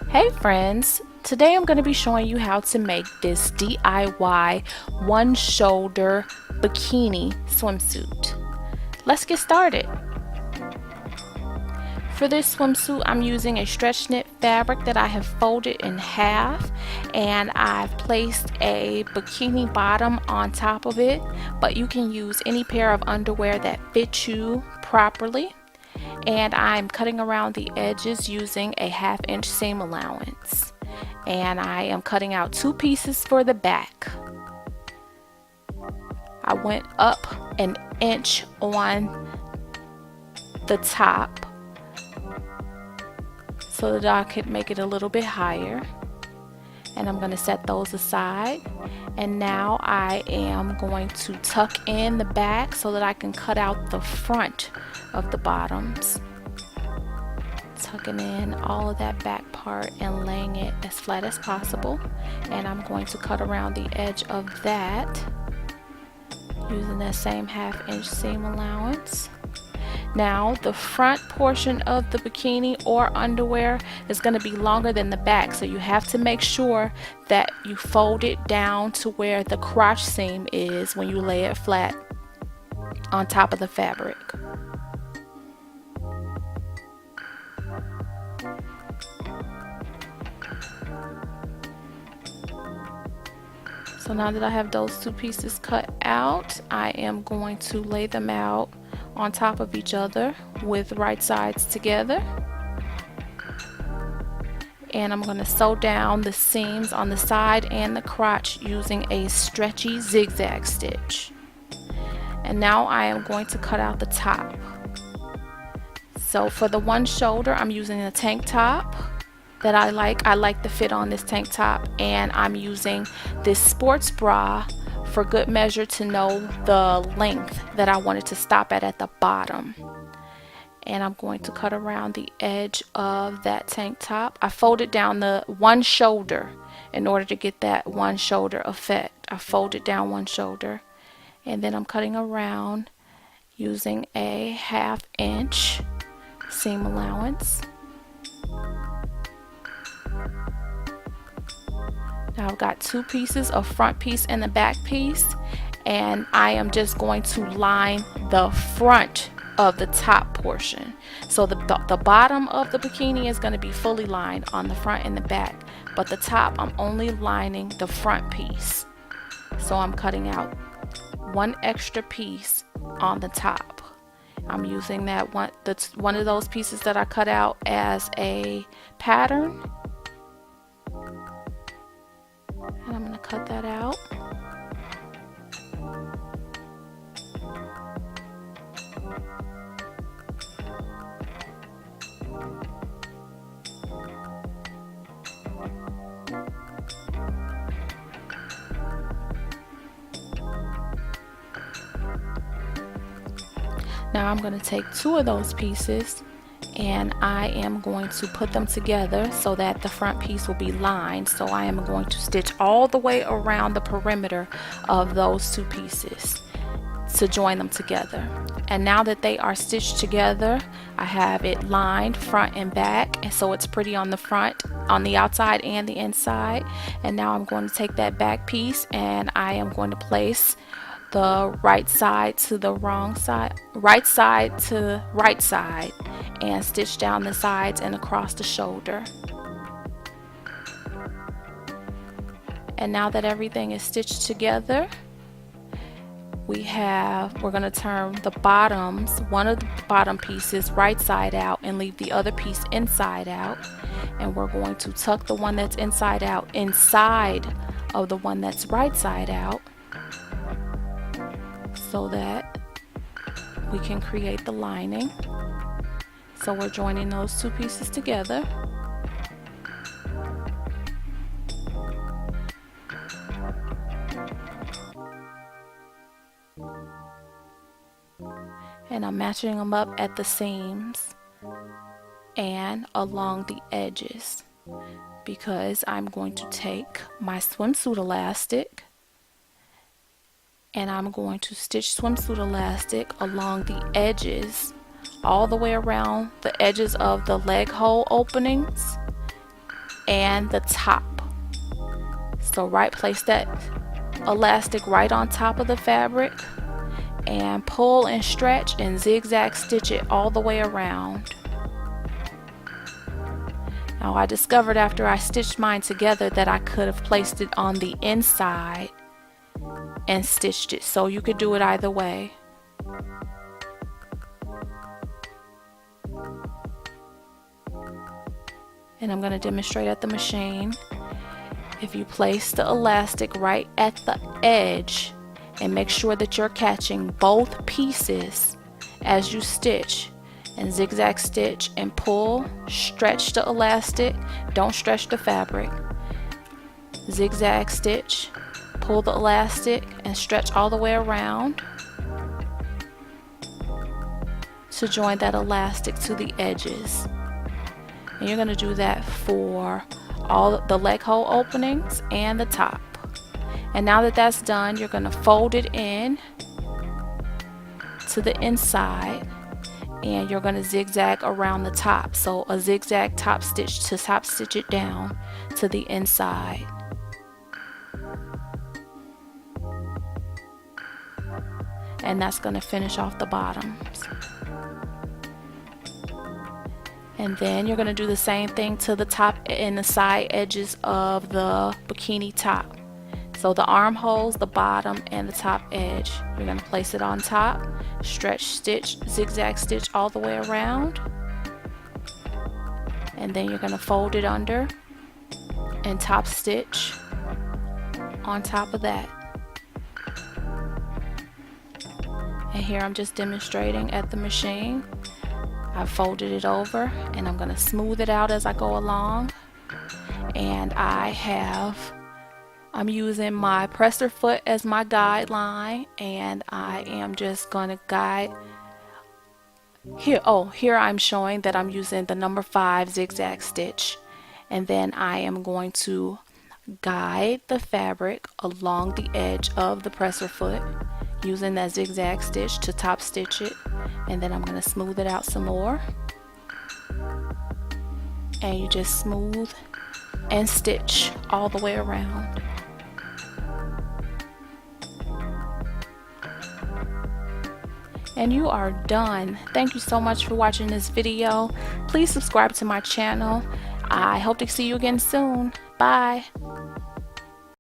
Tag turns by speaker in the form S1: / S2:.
S1: Hey friends, today I'm going to be showing you how to make this DIY one shoulder bikini swimsuit. Let's get started. For this swimsuit, I'm using a stretch knit fabric that I have folded in half, and I've placed a bikini bottom on top of it, but you can use any pair of underwear that fits you properly. And I'm cutting around the edges using a 1/2 inch seam allowance, and I am cutting out 2 pieces for the back. I went up an inch on the top so that I could make it a little bit higher, and I'm going to set those aside. And now I am going to tuck in the back so that I can cut out the front of the bottoms, tucking in all of that back part and laying it as flat as possible. And I'm going to cut around the edge of that using that same 1/2 inch seam allowance. Now the front portion of the bikini or underwear is going to be longer than the back, so you have to make sure that you fold it down to where the crotch seam is when you lay it flat on top of the fabric. So now that I have those 2 pieces cut out, I am going to lay them out on top of each other with right sides together. And I'm going to sew down the seams on the side and the crotch using a stretchy zigzag stitch. And now I am going to cut out the top. So for the one shoulder, I'm using a tank top that I like the fit on this tank top, and I'm using this sports bra for good measure to know the length that I wanted to stop at the bottom. And I'm going to cut around the edge of that tank top. I folded down the one shoulder in order to get that one shoulder effect. I folded down one shoulder, and then I'm cutting around using a 1/2 inch seam allowance. Now I've got 2 pieces, a front piece and the back piece, and I am just going to line the front of the top portion. So the bottom of the bikini is going to be fully lined on the front and the back, but the top I'm only lining the front piece. So I'm cutting out 1 extra piece on the top. I'm using that one of those pieces that I cut out as a pattern. And I'm going to cut that out. Now I'm going to take 2 of those pieces, and I am going to put them together so that the front piece will be lined. So I am going to stitch all the way around the perimeter of those 2 pieces to join them together. And now that they are stitched together, I have it lined front and back, and so it's pretty on the front, on the outside and the inside. And now I'm going to take that back piece, and I am going to place the right side to the wrong side, right side to right side, and stitch down the sides and across the shoulder. And now that everything is stitched together, we're going to turn the bottoms, one of the bottom pieces right side out and leave the other piece inside out, and we're going to tuck the one that's inside out inside of the one that's right side out, so that we can create the lining. So we're joining those 2 pieces together. And I'm matching them up at the seams and along the edges, because I'm going to take my swimsuit elastic and I'm going to stitch swimsuit elastic along the edges, all the way around the edges of the leg hole openings, and the top. So place that elastic right on top of the fabric and pull and stretch and zigzag stitch it all the way around. Now I discovered after I stitched mine together that I could have placed it on the inside and stitched it, so you could do it either way. And I'm going to demonstrate at the machine. If you place the elastic right at the edge and make sure that you're catching both pieces as you stitch, and zigzag stitch and pull, stretch the elastic, don't stretch the fabric, zigzag stitch, pull the elastic and stretch all the way around to join that elastic to the edges. And you're going to do that for all the leg hole openings and the top. And now that that's done, you're going to fold it in to the inside and you're going to zigzag around the top. So a zigzag top stitch to top stitch it down to the inside. And that's going to finish off the bottoms. And then you're going to do the same thing to the top and the side edges of the bikini top. So the armholes, the bottom, and the top edge. You're going to place it on top, stretch stitch, zigzag stitch all the way around. And then you're going to fold it under and top stitch on top of that. And here I'm just demonstrating at the machine. I've folded it over and I'm going to smooth it out as I go along. And I'm using my presser foot as my guideline, and I am just going to guide here. Here I'm showing that I'm using the number 5 zigzag stitch, and then I am going to guide the fabric along the edge of the presser foot using that zigzag stitch to top stitch it, and then I'm going to smooth it out some more. And you just smooth and stitch all the way around. And you are done. Thank you so much for watching this video. Please subscribe to my channel. I hope to see you again soon. Bye.